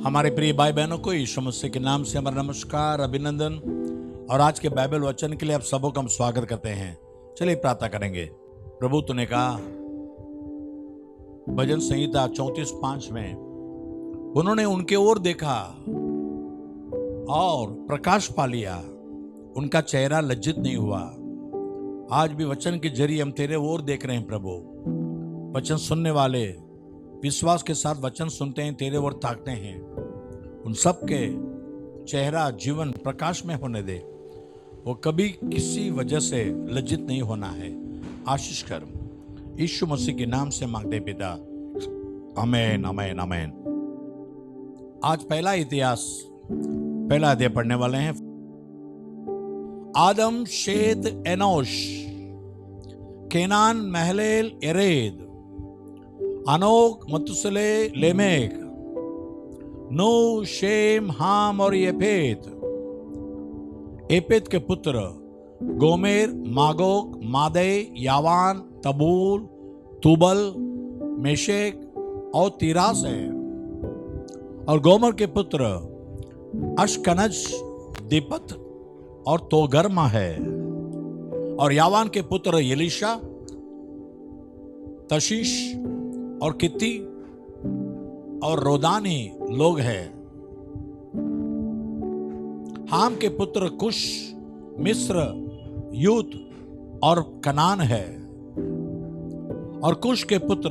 हमारे प्रिय भाई बहनों को यीशु मसीह के नाम से हमारा नमस्कार, अभिनंदन। और आज के बाइबल वचन के लिए आप सबों का हम स्वागत करते हैं। चलिए प्रार्थना करेंगे। प्रभु तूने कहा भजन संहिता 34:5 में, उन्होंने उनके ओर देखा और प्रकाश पा लिया, उनका चेहरा लज्जित नहीं हुआ। आज भी वचन के जरिए हम तेरे ओर देख रहे हैं प्रभु। वचन सुनने वाले विश्वास के साथ वचन सुनते हैं, तेरे ओर ताकते हैं, उन सब के चेहरा जीवन प्रकाश में होने दे। वो कभी किसी वजह से लज्जित नहीं होना है। आशीष कर, यीशु मसीह के नाम से मांगते पिता, आमीन आमीन आमीन। आज पहला इतिहास पहला अध्याय पढ़ने वाले हैं। आदम, शेत, एनोश, केनान, महलेल, यरेद, अनोक, मतुसले, लेमेक, नो, शेम, हाम और येपेत। एपेत के पुत्र गोमेर, मागोग, मादे, यावान, तबूल, तुबल, मेशेक और तिरास है। और गोमर के पुत्र अशकनज, दीपत और तोगर्मा है। और यावान के पुत्र एलीशा, तशीश और कित्ती और रोदानी लोग हैं। हाम के पुत्र कुश, मिस्र, यूत और कनान है। और कुश के पुत्र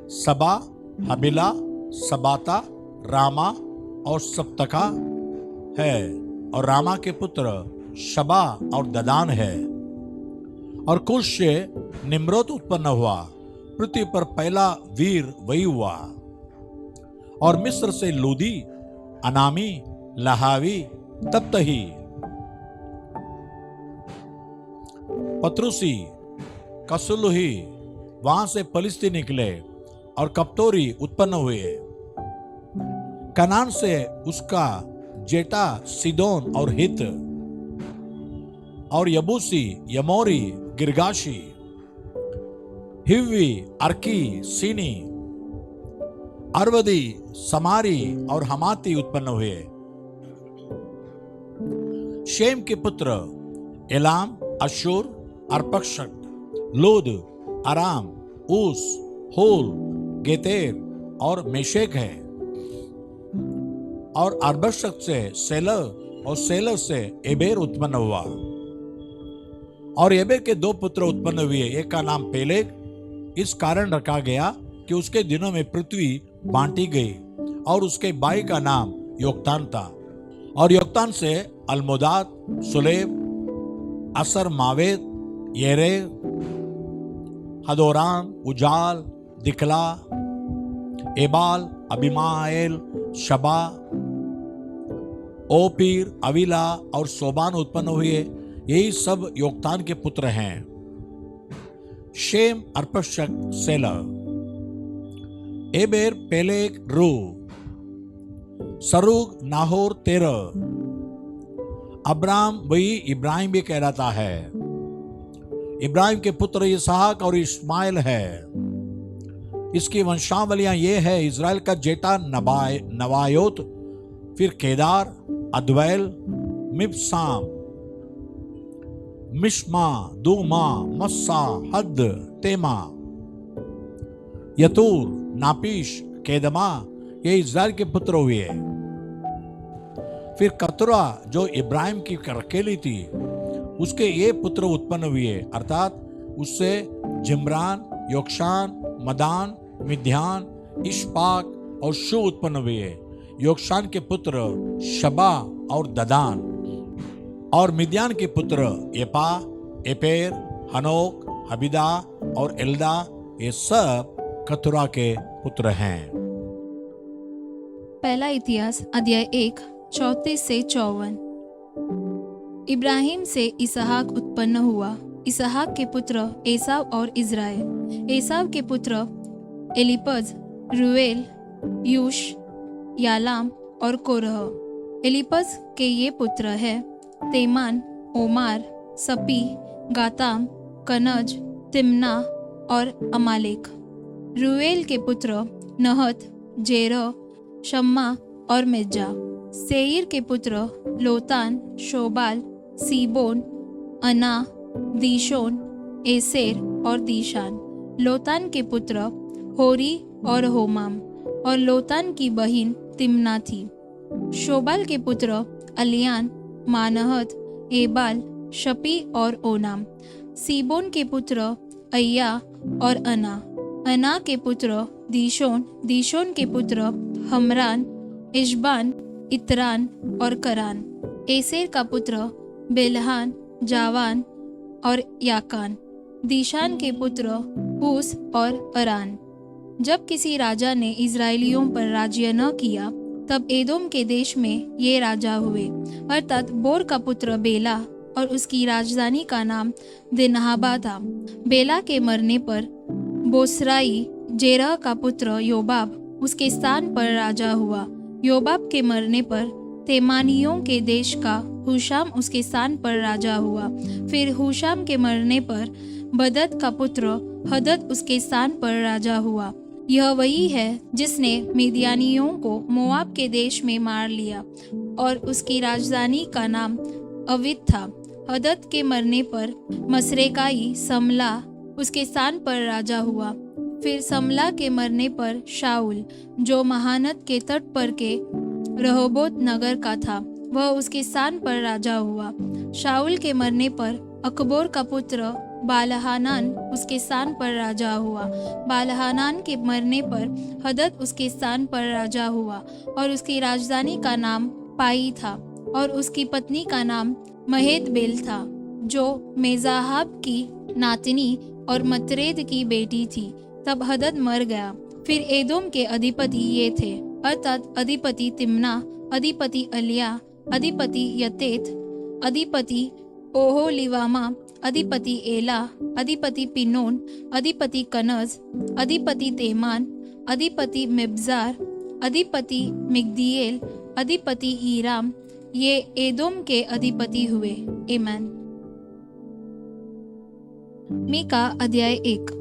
सबा, हबिला, सबाता, रामा और सप्तका है। और रामा के पुत्र शबा और ददान है। और कुश से निम्रोद उत्पन्न हुआ, पृथ्वी पर पहला वीर वही हुआ। और मिस्र से लूदी, अनामी, लहावी, तप्तही, पत्रुसी, कसुलुही, वहां से फलिस्ती निकले और कप्तोरी उत्पन्न हुए। कनान से उसका जेटा सिदोन और हित, और यबूसी, यमोरी, गिरगाशी, हिव्वी, अर्की, सीनी, अरवदी, समारी और हमाती उत्पन्न हुए। शेम के पुत्र एलाम, अशूर, अर्पक्षद, लूद, अराम, ऊस, होल, गेतेर और मेशेक है। और अर्पक्षद से सेलह और सेलह से एबेर उत्पन्न हुआ। और एबेर के दो पुत्र उत्पन्न हुए, एक का नाम पेलेग इस कारण रखा गया कि उसके दिनों में पृथ्वी बांटी गई। और उसके भाई का नाम योक्तान था। और योक्तान से अलमोदाद, सुलेब, असर मावेद, येरे, हदोरान, उजाल, दिखला, एबाल, अबिमाएल, शबा, ओपीर, अविला और सोबान उत्पन्न हुए। यही सब योक्तान के पुत्र हैं। शेम, अर्पक्षद, सेलह, एबेर, पेलेग, रू, सरूग, नाहोर, तेरह। अब्राम वही इब्राहिम भी कहलाता है। इब्राहिम के पुत्र इसहाक और इस्माइल है। इसकी वंशावलियां ये है: इज़राइल का जेटा नवायोत, फिर केदार, अद्वैल, मिबसाम, मिश्मा, दूमा, मस्सा, हद, तेमा, यतूर, नापीश, केदमा, ये इज़राइल के पुत्र हुए। फिर कतुरा जो इब्राहिम की अकेली थी, उसके ये पुत्र उत्पन्न हुए, अर्थात उससे जिम्रान, योक्षान, मदान, मिद्यान, इश्पाक और शू उत्पन्न हुए। योक्षान के पुत्र शबा और ददान। और मिद्यान के पुत्र एपा, एपेर, हनोक, हबिदा और एल्दा, ये सब कतुरा के पुत्र हैं। पहला इतिहास अध्याय 1 34 से 54। इब्राहिम से इसहाक उत्पन्न हुआ। इसहाक के पुत्र एसाव और इज़राइल। एसाव के पुत्र एलिपज, रुएल, यूश, यालाम और कोरह। एलिपज के ये पुत्र है तेमान, ओमार, सपी, गाताम, कनज, तिम्ना और अमालेक। रुएल के पुत्र नहत, जेरह, शम्मा, और मिज्जा। सेईर के पुत्र लोतान, शोबाल, सीबोन, अना, दीशोन, एसेर और दीशान। लोतान के पुत्र होरी और होमाम, और लोतान की बहिन तिम्ना थी। शोबाल के पुत्र अलियान, मानहत, एबाल, शपी और ओनाम। सीबोन के पुत्र अय्या और अना के पुत्र दीशोन, दीशोन के पुत्र हमरान, इशबान, इत्रान और करान। एसेर का पुत्र बेलहान, जावान और याकान। दीशान के पुत्र हूस और अरान। जब किसी राजा ने इज़राइलियों पर राज्य न किया, तब एदोम के देश में ये राजा हुए, अर्थात बोर का पुत्र बेला, और उसकी राजधानी का नाम दिनहाबा था। बेला के मरने पर बोसराई, जेरह का पुत्र योबाब, उसके स्थान पर राजा हुआ। योबाब के मरने पर तेमानियों के देश का हुशाम उसके स्थान पर राजा हुआ। फिर हुशाम के मरने पर बदद का पुत्र हदद उसके स्थान पर राजा हुआ। यह वही है जिसने मिद्यानियों को मोआब के देश में मार लिया, और उसकी राजधानी का नाम अविद था। हदद के मरने पर मसरेकाई समला उसके स्थान पर राजा हुआ। फिर समला के मरने पर शाऊल, जो महानद के तट पर के रहोबोत नगर का था, वह उसके स्थान पर राजा हुआ। शाऊल के मरने पर अकबोर का पुत्र बालहानान उसके स्थान पर राजा हुआ। बालहानान के मरने पर हदद उसके स्थान पर राजा हुआ, और उसकी राजधानी का नाम पाई था, और उसकी पत्नी का नाम महेदबेल था, जो मेजाहाब की नातनी और मतरेद की बेटी थी। तब हदद मर गया। फिर एदोम के अधिपति ये थे, अर्थात अधिपति तिम्ना, अधिपति अलिया, अधिपति यतेत, अधिपति ओहोलिवामा, अधिपति एला, अधिपति पिनोन, अधिपति कनज, अधिपति तेमान, अधिपति मिब्जार, अधिपति मिग्दिएल, अधिपति ईराम। ये एदोम के अधिपति हुए। आमीन। मीका अध्याय 1।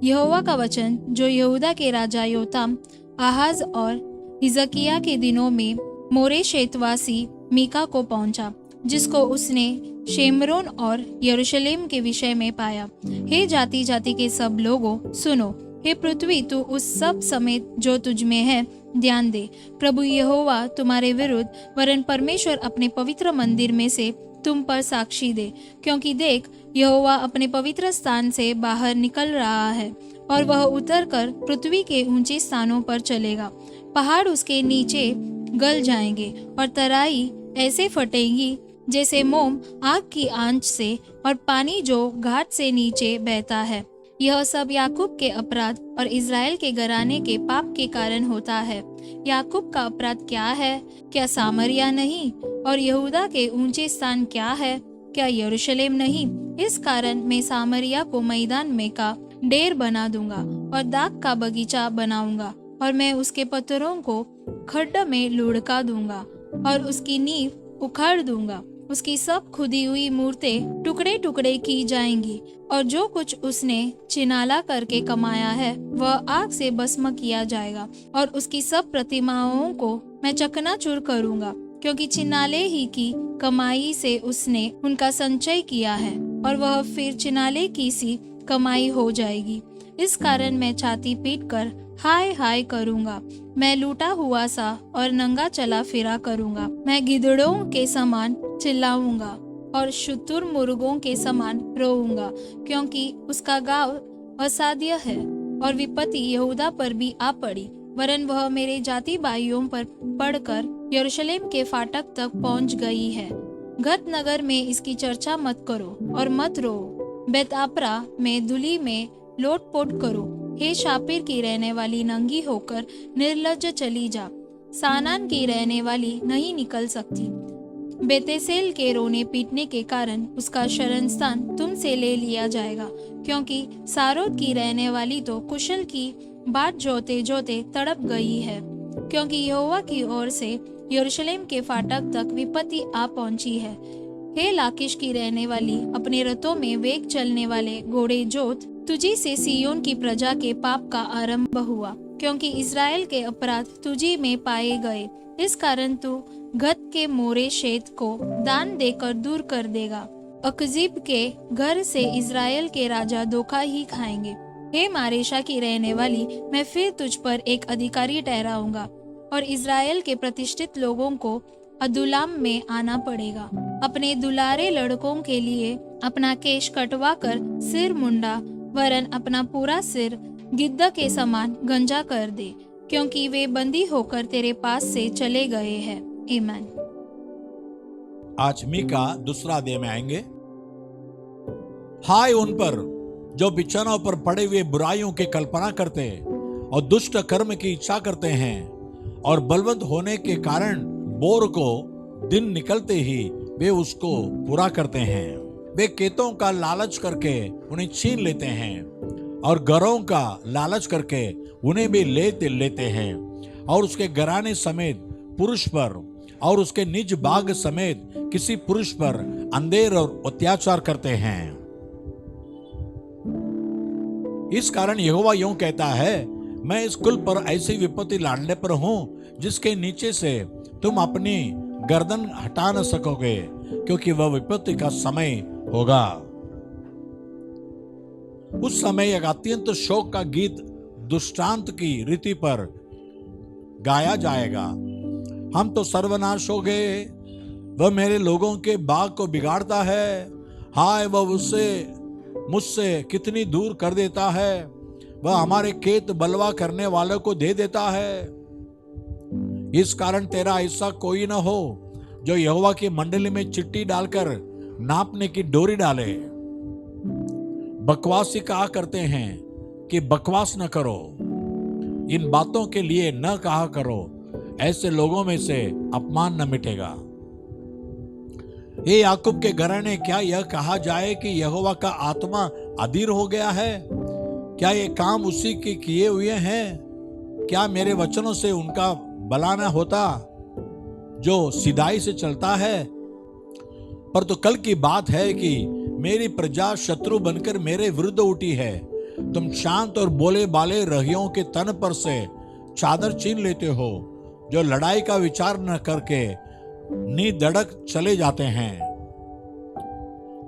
यहोवा का वचन जो यहूदा के राजा योताम, आहाज और हिजकिय्याह के दिनों में मोरेशेतवासी मीका को पहुंचा, जिसको उसने शेमरोन और यरूशलेम के विषय में पाया। हे जाति जाति के सब लोगों, सुनो। हे पृथ्वी, तू उस सब समेत जो तुझ में है ध्यान दे। प्रभु यहोवा तुम्हारे विरुद्ध वरन परमेश्वर अपने पवित्र मंदिर में से तुम पर साक्षी दे, क्योंकि देख, यहोवा अपने पवित्र स्थान से बाहर निकल रहा है, और वह उतरकर पृथ्वी के ऊंचे स्थानों पर चलेगा। पहाड़ उसके नीचे गल जाएंगे, और तराई ऐसे फटेंगी जैसे मोम आग की आंच से, और पानी जो घाट से नीचे बहता है। यह सब याकूब के अपराध और इज़राइल के घराने के पाप के कारण होता है। याकूब का अपराध क्या है? क्या सामरिया नहीं? और यहूदा के ऊंचे स्थान क्या है? क्या यरूशलेम नहीं? इस कारण मैं सामरिया को मैदान में का डेर बना दूंगा, और दाख का बगीचा बनाऊंगा, और मैं उसके पत्थरों को खड्ड में लुढ़का दूंगा, और उसकी नींव उखाड़ दूंगा। उसकी सब खुदी हुई मूर्तें टुकड़े टुकड़े की जाएंगी, और जो कुछ उसने चिनाला करके कमाया है वह आग से भस्म किया जाएगा, और उसकी सब प्रतिमाओं को मैं चकनाचूर करूंगा, क्योंकि चिनाले ही की कमाई से उसने उनका संचय किया है, और वह फिर चिनाले की सी कमाई हो जाएगी। इस कारण मैं छाती पीट कर हाय हाय करूंगा। मैं लूटा हुआ सा और नंगा चला फिरा करूंगा। मैं गिदड़ों के समान चिल्लाऊंगा और शुतुरमुर्गों के समान रोऊंगा, क्योंकि उसका गाँव असाध्य है, और विपत्ति यहूदा पर भी आ पड़ी, वरन वह मेरे जाति भाइयों पर पड़कर यरूशलेम के फाटक तक पहुंच गई है। गत नगर में इसकी चर्चा मत करो और मत रो। बेतापरा में धूलि में लोटपोट करो। हे शापिर की रहने वाली नंगी होकर निर्लज्ज चली जा। सानान की रहने वाली नहीं निकल सकती। बेतेसेल के रोने पीटने के कारण उसका शरण स्थान तुमसे ले लिया जाएगा, क्योंकि सारोद की रहने वाली तो कुशल की बात जोते जोते तड़प गई है, क्योंकि यहोवा की ओर से यरूशलेम के फाटक तक विपत्ति आ पहुंची है। हे लाकिश की रहने वाली, अपने रथों में वेग चलने वाले घोड़े जोत, तुझी से सियोन की प्रजा के पाप का आरंभ हुआ, क्योंकि इज़राइल के अपराध तुझी में पाए गए। इस कारण तू गत के मोरे शेत को दान देकर दूर कर देगा। अकजीब के घर से इज़राइल के राजा धोखा ही खाएंगे। हे मारेशा की रहने वाली, मैं फिर तुझ पर एक अधिकारी ठहराऊंगा और इज़राइल के प्रतिष्ठित लोगों को अदुल्लाम में आना पड़ेगा। अपने दुलारे लड़कों के लिए अपना केश कटवा कर सिर मुंडा, वरन अपना पूरा सिर गिद्ध के समान गंजा कर दे, क्योंकि वे बंदी होकर तेरे पास से चले गए हैं। आमीन। आज मीका दूसरा अध्याय में आएंगे। हाय उन पर जो बिछौनों पर पड़े हुए बुराइयों की कल्पना करते और दुष्ट कर्म की इच्छा करते हैं और बलवंत होने के कारण बोर को दिन निकलते ही वे उसको पूरा करते हैं। वे खेतों का लालच करके उन्हें छीन लेते हैं और घरों का लालच करके उन्हें भी लेते हैं और उसके घराने समेत पुरुष पर और उसके निज भाग समेत किसी पुरुष पर अंधेर और अत्याचार करते हैं। इस कारण यहोवा यूं कहता है, मैं इस कुल पर ऐसी विपत्ति लादने पर हूं जिसके नीचे से तुम अपनी गर्दन हटा न सकोगे, क्योंकि वह विपत्ति का समय होगा। उस समय एक अत्यंत शोक का गीत दुष्टांत की रीति पर गाया जाएगा। हम तो सर्वनाश हो गए, वह मेरे लोगों के बाग को बिगाड़ता है। हाय वह मुझसे कितनी दूर कर देता है। वह हमारे खेत बलवा करने वालों को दे देता है। इस कारण तेरा ऐसा कोई न हो जो यहोवा की मंडली में चिट्ठी डालकर नापने की डोरी डाले। बकवासी कहा करते हैं कि बकवास न करो, इन बातों के लिए न कहा करो, ऐसे लोगों में से अपमान न मिटेगा। ये याकूब के घराने, क्या यह कहा जाए कि यहोवा का आत्मा अधीर हो गया है? क्या ये काम उसी के किए हुए हैं? क्या मेरे वचनों से उनका भला न होता जो सीधाई से चलता है? पर तो कल की बात है कि मेरी प्रजा शत्रु बनकर मेरे विरुद्ध उठी है। तुम शांत और बोले बाले रहियों के तन पर से चादर छीन लेते हो, जो लड़ाई का विचार न करके निधड़क चले जाते हैं।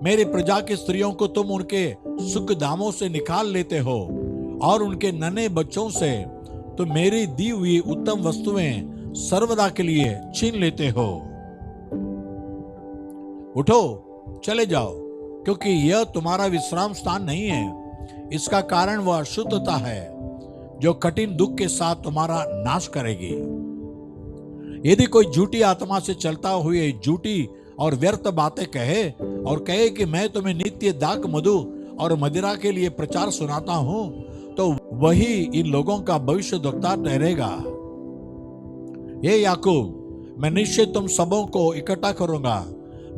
मेरी प्रजा की स्त्रियों को तुम उनके सुख दामों से निकाल लेते हो और उनके नन्हे बच्चों से तुम मेरी दी हुई उत्तम वस्तुएं सर्वदा के लिए छीन लेते हो। उठो चले जाओ, क्योंकि यह तुम्हारा विश्राम स्थान नहीं है। इसका कारण वह अशुद्धता है जो कठिन दुख के साथ तुम्हारा नाश करेगी। यदि कोई झूठी आत्मा से चलता हुए झूठी और व्यर्थ बातें कहे और कहे कि मैं तुम्हें नित्य दाख मधु और मदिरा के लिए प्रचार सुनाता हूं, तो वही इन लोगों का भविष्यद्वक्ता ठहरेगा। ये याकूब, मैं निश्चय तुम सबों को इकट्ठा करूंगा।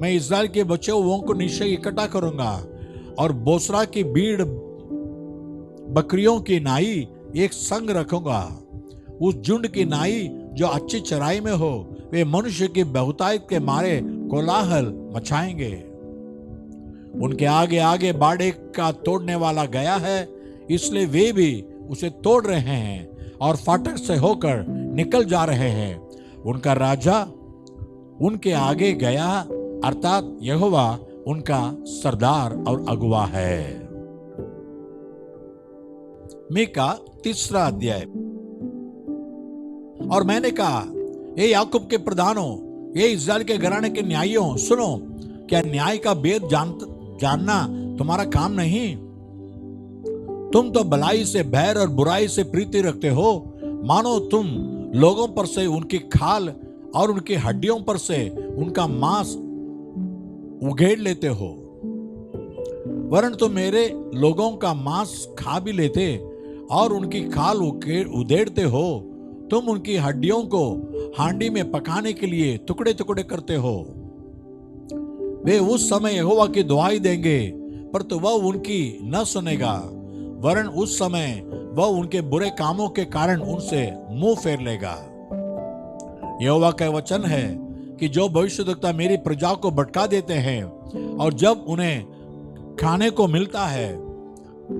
मैं इस्राएल के बचे हुओं को निश्चय इकट्ठा करूंगा और बोसरा की भीड़ बकरियों की नाई एक संग रखूंगा। उस झुंड की नाई जो अच्छी चराई में हो, वे मनुष्य की बहुतायत के मारे कोलाहल मचाएंगे। उनके आगे आगे बाड़े का तोड़ने वाला गया है, इसलिए वे भी उसे तोड़ रहे हैं और फाटक से होकर निकल जा रहे हैं। उनका राजा उनके आगे गया, अर्थात यहोवा उनका सरदार और अगुवा है। मीका तीसरा अध्याय। और मैंने कहा, ये याकूब के प्रधानों, ये इस्राएल के घराने के न्यायियों, सुनो, क्या न्याय का भेद जानना तुम्हारा काम नहीं? तुम तो भलाई से बैर और बुराई से प्रीति रखते हो, मानो तुम लोगों पर से उनकी खाल और उनकी हड्डियों पर से उनका मांस उघेड़ लेते हो। वरन तुम मेरे लोगों का मांस खा भी लेते और उनकी खाल उधेड़ते हो। तुम उनकी हड्डियों को हांडी में पकाने के लिए टुकड़े टुकड़े करते हो। वे उस समय यहोवा की दुहाई देंगे, पर तो वह उनकी न सुनेगा, वरन उस समय वह उनके बुरे कामों के कारण उनसे मुंह फेर लेगा। यहोवा का वचन है कि जो भविष्यद्वक्ता मेरी प्रजा को भटका देते हैं और जब उन्हें खाने को मिलता है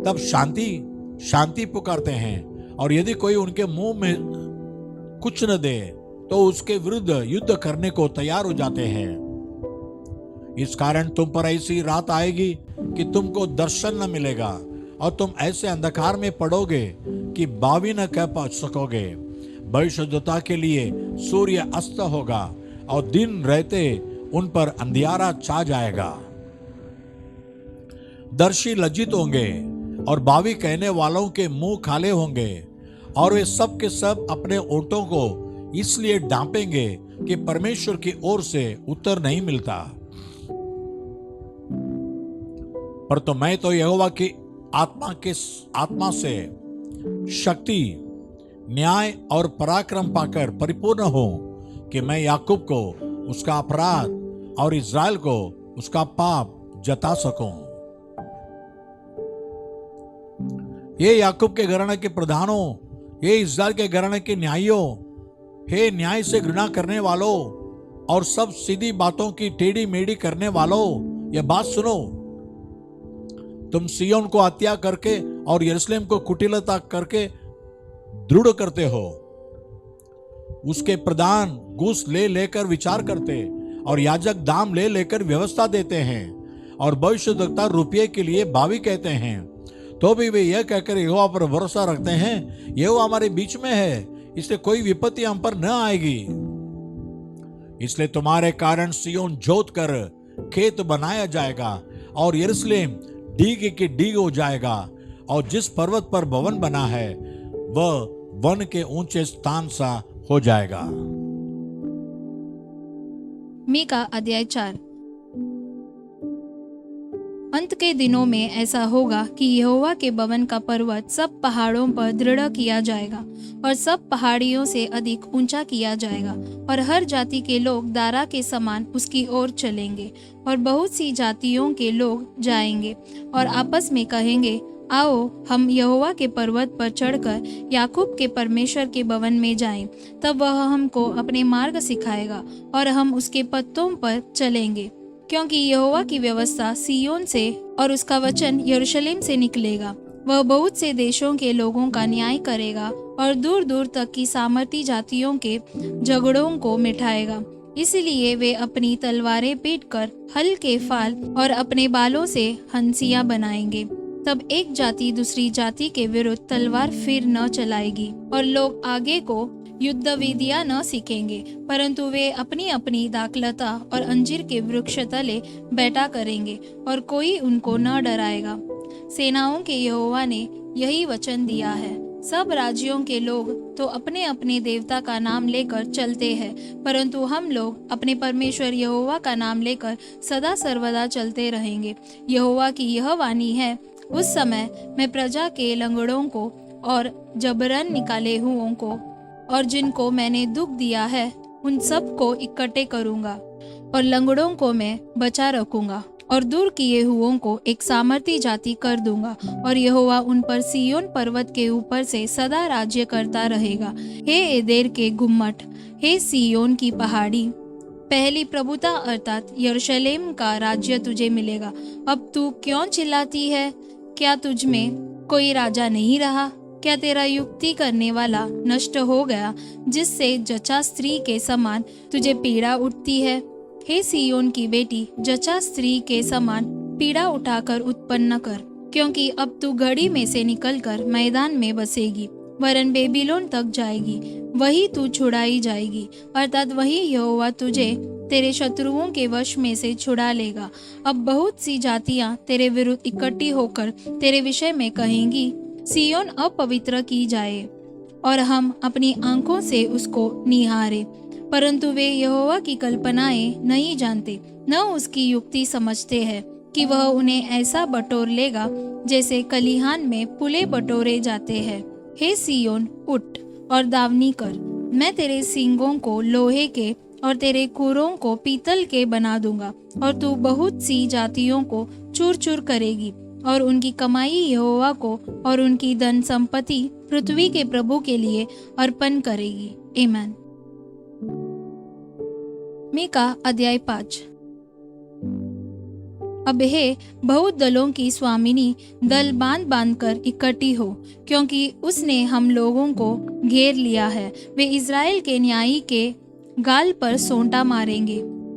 तब शांति शांति पुकारते हैं और यदि कोई उनके मुंह में कुछ न दे तो उसके विरुद्ध युद्ध करने को तैयार हो जाते हैं। इस कारण तुम पर ऐसी रात आएगी कि तुमको दर्शन न मिलेगा और तुम ऐसे अंधकार में पड़ोगे कि बावी न कह पा सकोगे। भविष्यद्वक्ता के लिए सूर्य अस्त होगा और दिन रहते उन पर अंधियारा छा जाएगा। दर्शी लज्जित होंगे और बावी कहने वालों के मुंह खाले होंगे और वे सब के सब अपने ओंठों को इसलिए डांपेंगे कि परमेश्वर की ओर से उत्तर नहीं मिलता। पर तो मैं तो यहोवा की आत्मा से शक्ति, न्याय और पराक्रम पाकर परिपूर्ण हूं कि मैं याकूब को उसका अपराध और इस्राएल को उसका पाप जता सकूं। ये याकूब के घराने के प्रधानों, ये इस्राएल के घराने के न्यायियों, हे न्याय से घृणा करने वालों और सब सीधी बातों की टेढ़ी मेढ़ी करने वालों, यह बात सुनो। तुम सिय्योन को हत्या करके और यरूशलेम को कुटिलता करके दृढ़ करते हो। उसके प्रधान घूस ले लेकर विचार करते और याजक दाम ले लेकर व्यवस्था देते हैं और भविष्यद्वक्ता रुपये के लिए बावी कहते हैं। तो भी वे यह कहकर यहोवा पर भरोसा रखते हैं, यहोवा हमारे बीच में है, इसलिए कोई विपत्ति हम पर न आएगी। इसलिए तुम्हारे कारण सिय्योन जोत कर खेत बनाया जाएगा और यरूशलेम डीग की डीग हो जाएगा और जिस पर्वत पर भवन बना है वह वन के ऊंचे स्थान सा हो जाएगा। मीका अध्याय 4। अंत के दिनों में ऐसा होगा कि यहोवा के भवन का पर्वत सब पहाड़ों पर दृढ़ किया जाएगा और सब पहाड़ियों से अधिक ऊंचा किया जाएगा और हर जाति के लोग दारा के समान उसकी ओर चलेंगे और बहुत सी जातियों के लोग जाएंगे और आपस में कहेंगे, आओ हम यहोवा के पर्वत पर चढ़कर याकूब के परमेश्वर के भवन में जाएं। तब वह हमको अपने मार्ग सिखाएगा और हम उसके पत्तों पर चलेंगे, क्योंकि यहोवा की व्यवस्था सिय्योन से और उसका वचन यरूशलेम से निकलेगा। वह बहुत से देशों के लोगों का न्याय करेगा और दूर दूर तक की सामर्थी जातियों के झगड़ों को मिटाएगा। इसलिए वे अपनी तलवारें पीटकर हल के फाल और अपने बालों से हंसियां बनाएंगे। तब एक जाति दूसरी जाति के विरुद्ध तलवार फिर न चलाएगी और लोग आगे को युद्ध विधियां न सीखेंगे, परंतु वे अपनी अपनी दाखलता और अंजीर के वृक्ष तले बैठा करेंगे और कोई उनको न डराएगा। सेनाओं के यहोवा ने यही वचन दिया है। सब राज्यों के लोग तो अपने अपने देवता का नाम लेकर चलते हैं, परंतु हम लोग अपने परमेश्वर यहोवा का नाम लेकर सदा सर्वदा चलते रहेंगे। यहोवा की यह वाणी है, उस समय मैं प्रजा के लंगड़ों को और जबरन निकाले हुओं को और जिनको मैंने दुख दिया है उन सब को इकट्ठे करूंगा और लंगड़ों को मैं बचा रखूंगा और दूर किए हुओं को एक सामर्थी जाति कर दूंगा और यहोवा उन पर सिय्योन पर्वत के ऊपर से सदा राज्य करता रहेगा। हे एदेर के गुम्मट, हे सिय्योन की पहाड़ी, पहली प्रभुता अर्थात यरूशलेम का राज्य तुझे मिलेगा। अब तू क्यों चिल्लाती है? क्या तुझ में कोई राजा नहीं रहा? क्या तेरा युक्ति करने वाला नष्ट हो गया, जिससे जचा स्त्री के समान तुझे पीड़ा उठती है? हे सिय्योन की बेटी, जचा स्त्री के समान पीड़ा उठाकर उत्पन्न कर, क्योंकि अब तू घड़ी में से निकलकर मैदान में बसेगी, वरन बेबीलोन तक जाएगी, वही तू छुड़ाई जाएगी, अर्थात वही यहोवा तुझे तेरे शत्रुओं के वश में से छुड़ा लेगा। अब बहुत सी जातियां तेरे विरुद्ध इकट्ठी होकर तेरे विषय में कहेंगी, सिय्योन अपवित्र की जाए और हम अपनी आंखों से उसको निहारे, परंतु वे यहोवा की कल्पनाएं नहीं जानते, न उसकी युक्ति समझते हैं कि वह उन्हें ऐसा बटोर लेगा जैसे कलिहान में पुले बटोरे जाते हैं। हे सिय्योन, उठ और दावनी कर, मैं तेरे सींगों को लोहे के और तेरे खुरों को पीतल के बना दूंगा और तू बहुत सी जातियों को चूर चूर करेगी और उनकी कमाई यहोवा को और उनकी धन संपत्ति पृथ्वी के प्रभु के लिए अर्पण करेगी। आमीन। मीका अध्याय 5। अब हे बहुत दलों की स्वामिनी, दल बांध बांध कर इकट्ठी हो, क्योंकि उसने हम लोगों को घेर लिया है। वे इज़राइल के न्यायी के गाल पर सोंटा मारेंगे।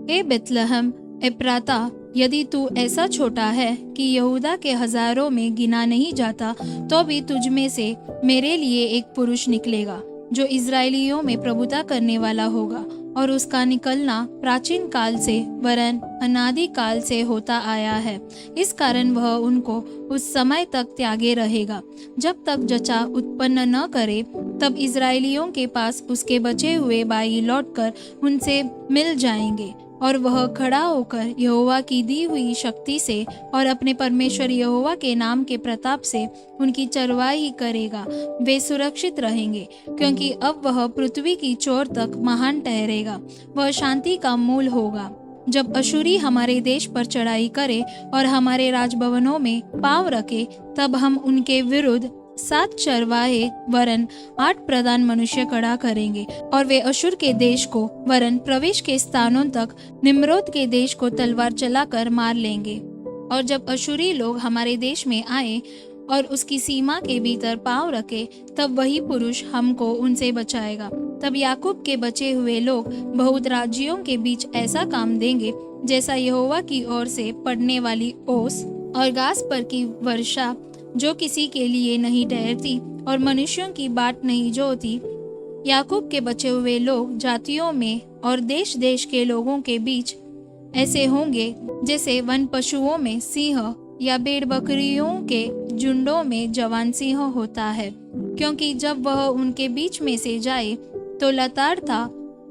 ए बेतलहम एप्राता, यदि तू ऐसा छोटा है कि यहूदा के हजारों में गिना नहीं जाता, तो भी तुझ में से मेरे लिए एक पुरुष निकलेगा जो इज़राइलियों में प्रभुता करने वाला होगा, और उसका निकलना प्राचीन काल से वरन अनादि काल से होता आया है। इस कारण वह उनको उस समय तक त्यागे रहेगा जब तक जचा उत्पन्न न करे। तब इज़राइलियों के पास उसके बचे हुए भाई लौटकर उनसे मिल जाएंगे, और वह खड़ा होकर यहोवा की दी हुई शक्ति से और अपने परमेश्वर यहोवा के नाम के प्रताप से उनकी चरवाही करेगा। वे सुरक्षित रहेंगे, क्योंकि अब वह पृथ्वी की चोर तक महान ठहरेगा। वह शांति का मूल होगा। जब अशुरी हमारे देश पर चढ़ाई करे और हमारे राजभवनों में पाँव रखे, तब हम उनके विरुद्ध 7 चरवाहे वरन 8 प्रधान मनुष्य खड़ा करेंगे, और वे अशुर के देश को वरन प्रवेश के स्थानों तक निम्रोद के देश को तलवार चलाकर मार लेंगे। और जब अशुरी लोग हमारे देश में आए और उसकी सीमा के भीतर पाँव रखे, तब वही पुरुष हमको उनसे बचाएगा। तब याकूब के बचे हुए लोग बहुत राज्यों के बीच ऐसा काम देंगे, जैसा यहोवा की ओर से पड़ने वाली ओस और घास पर की वर्षा, जो किसी के लिए नहीं ठहरती और मनुष्यों की बाट नहीं जोती। याकूब के बचे हुए लोग जातियों में और देश देश के लोगों के बीच ऐसे होंगे, जैसे वन पशुओं में सिंह या भेड़ बकरियों के झुंडों में जवान सिंह होता है। क्योंकि जब वह उनके बीच में से जाए तो लताड़ता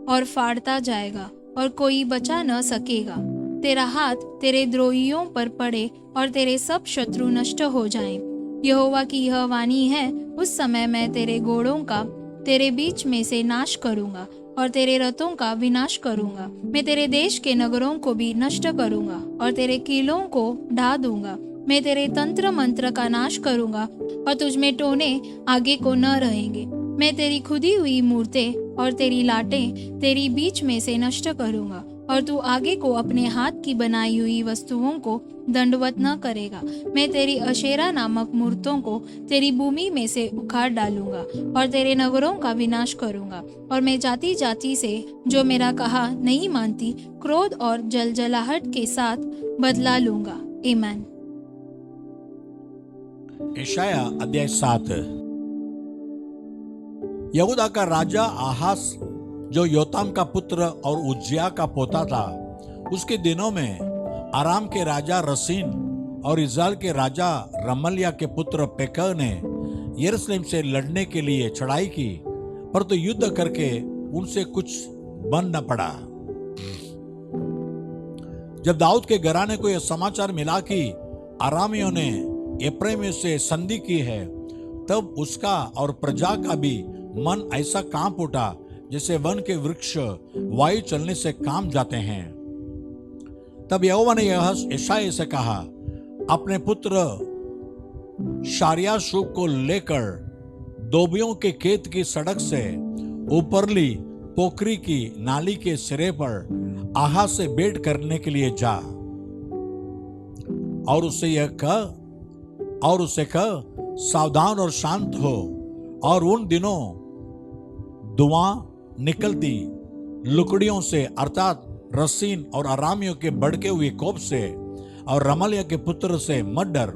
और फाड़ता जाएगा, और कोई बचा न सकेगा। तेरा हाथ तेरे द्रोहियों पर पड़े और तेरे सब शत्रु नष्ट हो जाएं। यहोवा की यह वाणी है, उस समय मैं तेरे घोड़ों का तेरे बीच में से नाश करूंगा और तेरे रथों का विनाश करूंगा। मैं तेरे देश के नगरों को भी नष्ट करूंगा और तेरे किलों को ढा दूंगा। मैं तेरे तंत्र मंत्र का नाश करूंगा और तुझ में टोने आगे को न रहेंगे। मैं तेरी खुदी हुई मूर्तें और तेरी लाटें तेरी बीच में से नष्ट करूंगा, और तू आगे को अपने हाथ की बनाई हुई वस्तुओं को दंडवत न करेगा। मैं तेरी अशेरा नामक मूर्तों को तेरी भूमि में से उखाड़ डालूंगा और तेरे नगरों का विनाश करूंगा। और मैं जाति जाति से जो मेरा कहा नहीं मानती, क्रोध और जलजलाहट के साथ बदला लूंगा। आमीन। यशाया अध्याय 7। यहूदा का राजा आहास, जो योताम का पुत्र और उज्जिया का पोता था, उसके दिनों में आराम के राजा रसीन और इज़राइल के राजा रमल्याह के पुत्र पेकह ने यरूशलेम से लड़ने के लिए चढ़ाई की, परंतु युद्ध करके उनसे कुछ बन न पड़ा। जब दाऊद के घराने को यह समाचार मिला कि अरामियों ने एप्रैमियों से संधि की है, तब उसका और प्रजा का भी मन ऐसा कांप उठा जैसे वन के वृक्ष वायु चलने से काम जाते हैं। तब यहोवा ने यशायाह से कहा, अपने पुत्र शार्याशूब को लेकर दोबियों के खेत की सड़क से ऊपरली पोखरी की नाली के सिरे पर आहाज से भेंट करने के लिए जा, और उससे कह सावधान और शांत हो। और उन दिनों धुआं निकलती लुकड़ियों से, अर्थात रसीन और अरामियों के भड़के हुए कोप से और रमल्याह के पुत्र से मत डर,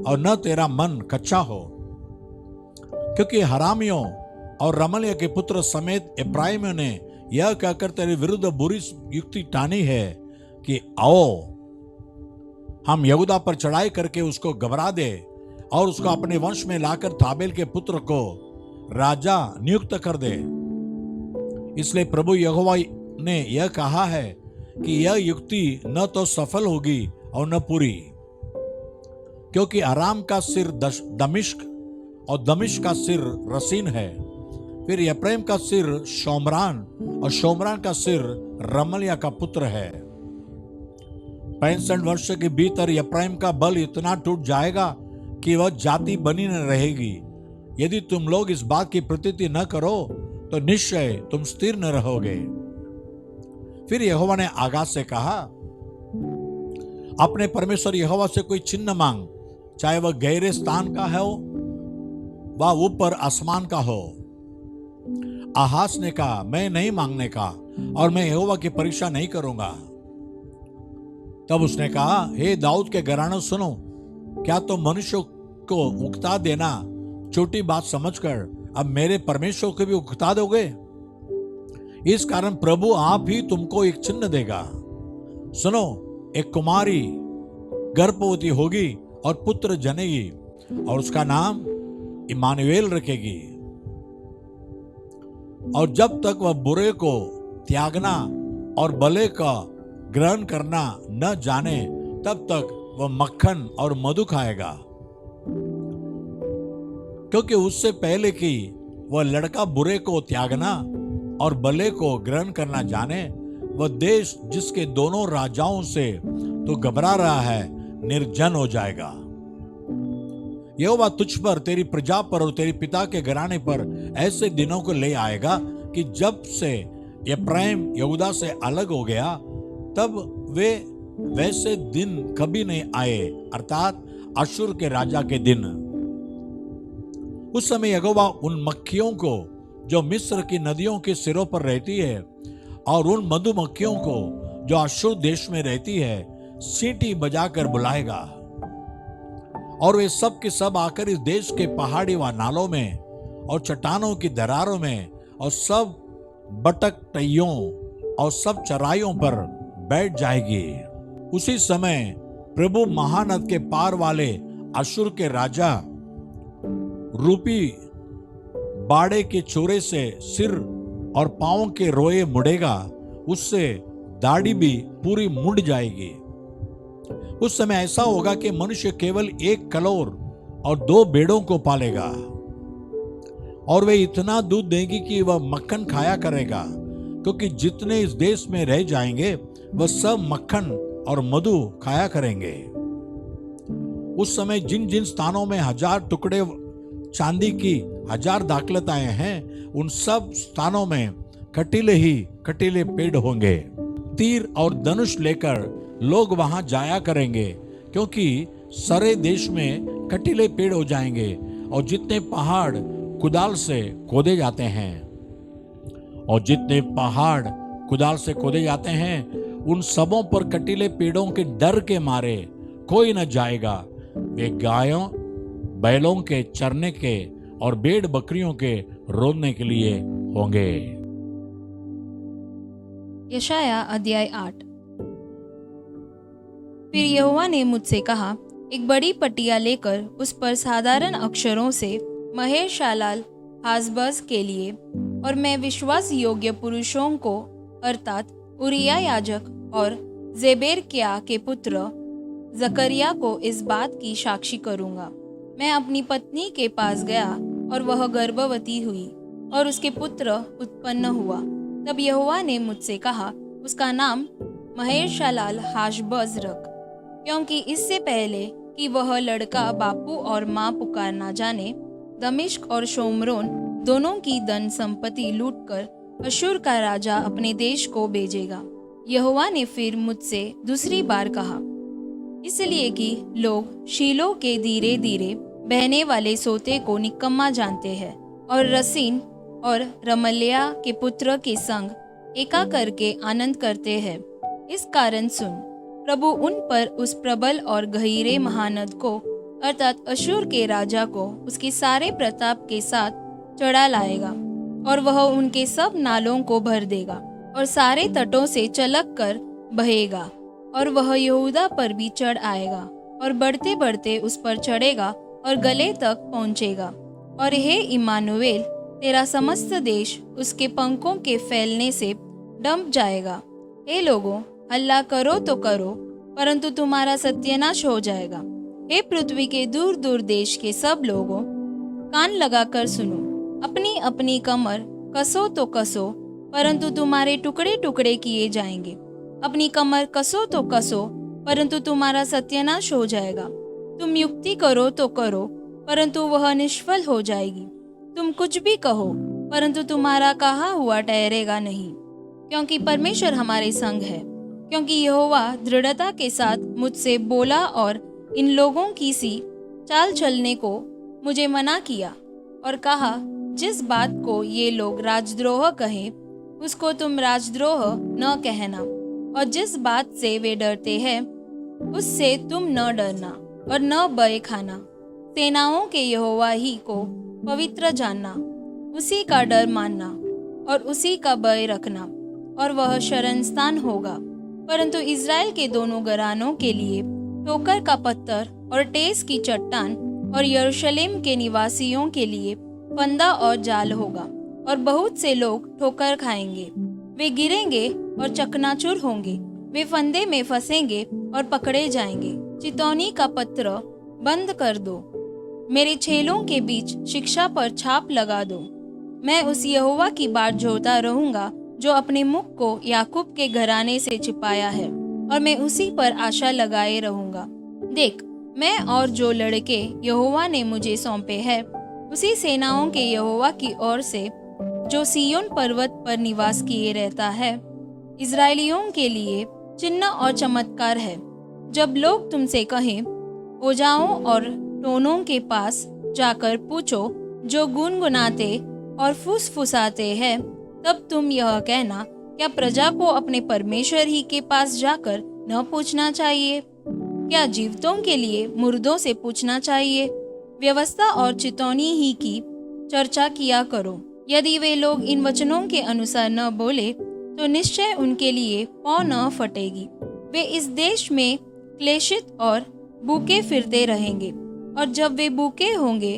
और न तेरा मन कच्चा हो, क्योंकि हरामियों और रमल्याह के पुत्र समेत एप्रैमियों ने यह कहकर तेरे विरुद्ध बुरी युक्ति टानी है कि आओ हम यहूदा पर चढ़ाई करके उसको घबरा दे और उसको अपने वंश में लाकर ताबेल के पुत्र को राजा नियुक्त कर दे। इसलिए प्रभु यहोवा ने यह कहा है कि यह युक्ति न तो सफल होगी और न पूरी, क्योंकि अराम का सिर दमिश्क और दमिश्क का सिर रसीन है, फिर एप्रैम का सिर शोमरान और शोमरान का सिर रमल्याह का पुत्र है। 65 वर्ष के भीतर एप्रैम का बल इतना टूट जाएगा कि वह जाति बनी न रहेगी। यदि तुम लोग इस बात की प्रतीति न करो तो निश्चय तुम स्थिर न रहोगे। फिर यहोवा ने आगाज से कहा, अपने परमेश्वर यहोवा से कोई चिन्ह मांग, चाहे वह गहरे स्थान का हो व ऊपर आसमान का हो। आहाज ने कहा, मैं नहीं मांगने का और मैं यहोवा की परीक्षा नहीं करूंगा। तब उसने कहा, हे दाऊद के घराने सुनो, क्या तो मनुष्य को उकता देना छोटी बात समझकर अब मेरे परमेश्वर को भी उकता दोगे? इस कारण प्रभु आप ही तुमको एक चिन्ह देगा। सुनो, एक कुमारी गर्भवती होगी और पुत्र जनेगी और उसका नाम इमानुएल रखेगी। और जब तक वह बुरे को त्यागना और भले का ग्रहण करना न जाने, तब तक वह मक्खन और मधु खाएगा, क्योंकि उससे पहले कि वह लड़का बुरे को त्यागना और भले को ग्रहण करना जाने, वह देश जिसके दोनों राजाओं से तो घबरा रहा है निर्जन हो जाएगा। यहोवा तुझ पर, तेरी प्रजा पर और तेरे पिता के घराने पर ऐसे दिनों को ले आएगा कि जब से एप्रैम यहूदा से अलग हो गया, तब वे वैसे दिन कभी नहीं आए, अर्थात अश्शूर के राजा के दिन। उस समय यहोवा उन मक्खियों को जो मिस्र की नदियों के सिरों पर रहती है और उन मधुमक्खियों को जो अश्शूर देश में रहती है सीटी बजाकर बुलाएगा, और वे सब के सब आकर इस देश के पहाड़ी व नालों में और चट्टानों की दरारों में और सब बटक टइयों और सब चराइयों पर बैठ जाएगी। उसी समय प्रभु महानद के पार वाले अश्शूर के राजा रूपी बाड़े के चोरे से सिर और पांवों के रोए मुड़ेगा, उससे दाढ़ी भी पूरी मुड़ जाएगी। उस समय ऐसा होगा कि मनुष्य केवल एक कलोर और 2 भेड़ों को पालेगा, और वे इतना दूध देंगी कि वह मक्खन खाया करेगा, क्योंकि जितने इस देश में रह जाएंगे वह सब मक्खन और मधु खाया करेंगे। उस समय जिन जिन स्थानों में 1000 टुकड़े चांदी की 1000 दाखलताएं हैं, उन सब स्थानों में कटीले ही कटीले पेड़ होंगे। तीर और धनुष लेकर लोग वहां जाया करेंगे, क्योंकि सारे देश में कटीले पेड़ हो जाएंगे, और जितने पहाड़ कुदाल से खोदे जाते हैं उन सबों पर कटीले पेड़ों के डर के मारे कोई न जाएगा। वे गायों बैलों के चरने के और भेड़ बकरियों के रोने के लिए होंगे। यशाया अध्याय 8। फिर यहोवा ने मुझसे कहा, एक बड़ी पटिया लेकर उस पर साधारण अक्षरों से महेर-शालाल हाशबज के लिए और मैं विश्वास योग्य पुरुषों को, अर्थात उरिया याजक और जेबेरक्याह के पुत्र जकरिया को इस बात की साक्षी करूंगा। मैं अपनी पत्नी के पास गया और वह गर्भवती हुई और उसके पुत्र उत्पन्न हुआ। तब यहोवा ने मुझसे कहा, उसका नाम महेर-शालाल हाशबज रख, क्योंकि इससे पहले कि वह लड़का बापू और माँ पुकार ना जाने, दमिश्क और शोमरोन दोनों की धन संपत्ति लूटकर अश्शूर का राजा अपने देश को भेजेगा। यहोवा ने फिर मुझसे दूसरी बार कहा, इसलिए कि लोग शीलो के धीरे धीरे बहने वाले सोते को निकम्मा जानते हैं और रसीन और रमल्याह के पुत्र के संग एका करके आनंद करते हैं। इस कारण सुन, प्रभु उन पर उस प्रबल और गहीरे महानद को, अर्थात अश्शूर के राजा को उसके सारे प्रताप के साथ चढ़ा लाएगा, और वह उनके सब नालों को भर देगा और सारे तटों से चलक कर बहेगा, और वह यहूदा पर भी चढ़ आएगा और बढ़ते बढ़ते उस पर चढ़ेगा और गले तक पहुंचेगा। और हे इमानुएल, तेरा समस्त देश उसके पंखों के फैलने से डंप जाएगा। हे लोगों, हल्ला करो तो करो, परंतु तुम्हारा सत्यानाश हो जाएगा। हे पृथ्वी के दूर दूर देश के सब लोगों, कान लगाकर सुनो। अपनी अपनी कमर कसो तो कसो, परंतु तुम्हारे टुकड़े टुकड़े किए जाएंगे। अपनी कमर कसो तो कसो, परंतु तुम्हारा सत्यानाश हो जाएगा। तुम युक्ति करो तो करो, परंतु वह निष्फल हो जाएगी। तुम कुछ भी कहो, परंतु तुम्हारा कहा हुआ ठहरेगा नहीं, क्योंकि परमेश्वर हमारे संग है। क्योंकि यहोवा दृढ़ता के साथ मुझसे बोला और इन लोगों की सी चाल चलने को मुझे मना किया और कहा, जिस बात को ये लोग राजद्रोह कहें उसको तुम राजद्रोह न कहना, और जिस बात से वे डरते हैं उससे तुम न डरना और न भय खाना। सेनाओं के यहोवा ही को पवित्र जानना, उसी का डर मानना और उसी का भय रखना, और वह शरण स्थान होगा। परंतु इज़राइल के दोनों घरानों के लिए ठोकर का पत्थर और टेस की चट्टान, और यरूशलेम के निवासियों के लिए फंदा और जाल होगा, और बहुत से लोग ठोकर खाएंगे। वे गिरेंगे और चकनाचूर होंगे, वे फंदे में फंसेंगे और पकड़े जाएंगे। चितौनी का पत्र बंद कर दो, मेरे छेलों के बीच शिक्षा पर छाप लगा दो। मैं उस यहोवा की बाट जोता रहूंगा जो अपने मुख को याकूब के घराने से छिपाया है, और मैं उसी पर आशा लगाए रहूंगा। देख, मैं और जो लड़के यहोवा ने मुझे सौंपे हैं, उसी सेनाओं के यहोवा की ओर से जो सिय्योन पर्वत पर निवास किए रहता है, इज़राइलियों के लिए चिन्ह और चमत्कार है। जब लोग तुमसे कहें, ओझाओं और टोनों के पास जाकर पूछो जो गुनगुनाते और फुसफुसाते हैं, तब तुम यह कहना, क्या प्रजा को अपने परमेश्वर ही के पास जाकर न पूछना चाहिए? क्या जीवितों के लिए मुर्दों से पूछना चाहिए? व्यवस्था और चितौनी ही की चर्चा किया करो। यदि वे लोग इन वचनों के अनुसार न बोले तो निश्चय उनके लिए पौ न फटेगी। वे इस देश में क्लेशित और भूखे फिरते रहेंगे, और जब वे भूखे होंगे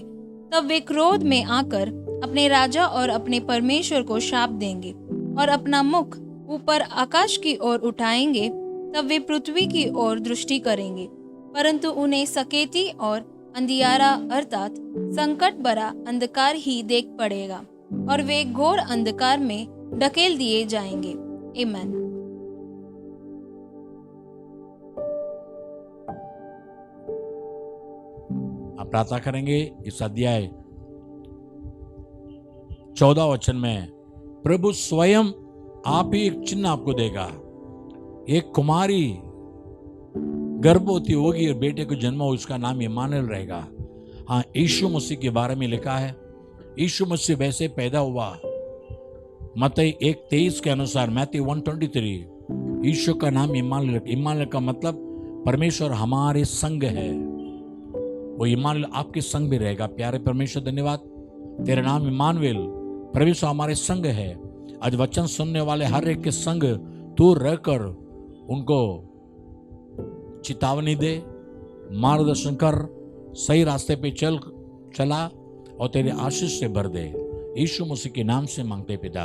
तब वे क्रोध में आकर अपने राजा और अपने परमेश्वर को शाप देंगे, और अपना मुख ऊपर आकाश की ओर उठाएंगे। तब वे पृथ्वी की ओर दृष्टि करेंगे, परंतु उन्हें सकेती और अंधियारा अर्थात संकट भरा अंधकार ही देख पड़ेगा, और वे घोर अंधकार में ढकेल दिए जाएंगे। आमीन। आप प्रार्थना करेंगे इस अध्याय 14 वचन में प्रभु स्वयं आप ही एक चिन्ह आपको देगा। एक कुमारी गर्भवती होगी और बेटे को जन्म हो, उसका नाम इम्मानुएल रहेगा। हाँ, यीशु मसीह के बारे में लिखा है, यीशु मसीह वैसे पैदा हुआ। मत्ती 1:23 के अनुसार, मैथ्यू 1:23, यीशु का नाम इम्मानुएल। इम्मानुएल का मतलब परमेश्वर हमारे संग है। वो इम्मानुएल आपके संग भी रहेगा। प्यारे परमेश्वर, धन्यवाद, तेरा नाम इम्मानुएल, परमेश्वर हमारे संग है। आज वचन सुनने वाले हर एक के संग तू रहकर उनको चेतावनी दे, मार्गदर्शन कर, सही रास्ते पे चला और तेरे आशीष से भर दे। यीशु मसीह के नाम से मांगते पिता,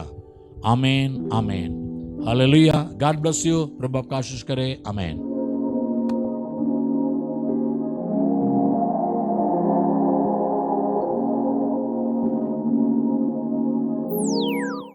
आमीन आमीन। हालेलुया। God bless you. प्रभु आपका आशीष करे। आमीन।